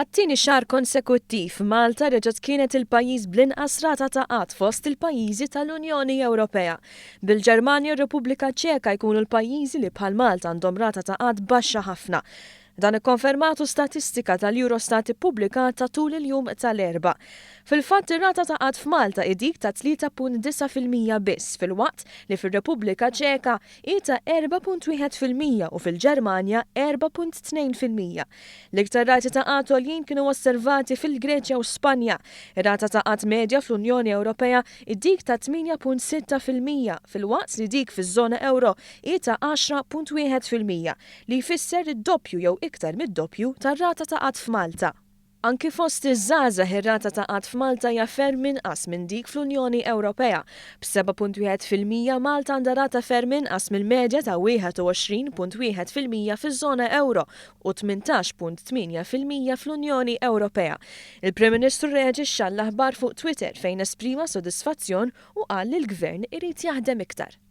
Għattini xahar konsekuttiv, Malta reġgħet kienet il-pajjiż bl-inqas rata ta' qatt fost il-pajjiżi tal-Unjoni Ewropea. Bil-Ġermanja u r-Repubblika Ċeka jkunu l-pajjiżi li bħal Malta għandhom rata ta' qatt baxxa ħafna. Dan ikkonfermatu statistika tal-Eurostat ippubblikata tul il-jum tal-Erba'. Fil-fatt ir-rata ta' qatt f'Malta dik ta' 3.9% biss, filwaqt li fir-Repubblika Ċeka hi ta' 4.1% u fil-Ġermanja 4.2%. L-iktar rati ta' qatt għoljin kienu osservati fil-Greċja u Spanja. Ir-rata ta' qatt medja fl-Unjoni Ewropea dik ta' 8.6%, filwaqt li dik fiż-żona euro hi ta' 10.1% li jfisser id-doppju jew iktar mid-doppju tar-rata ta' qatt f'Malta. Anki fost iż-żgħażagħ ir-rata ta' qatt f'Malta hija ferm inqas minn dik fl-Unjoni Ewropea. B'7.1% Malta għandha rata ferm inqas mill-medja ta' 21.1% fiż-żona euro u 18.8% fl-Unjoni Ewropea. Il-Prim Ministru reaġixxa l-aħbar fuq Twitter fejn esprima sodisfazzjon u qal li l-Gvern irid jaħdem iktar.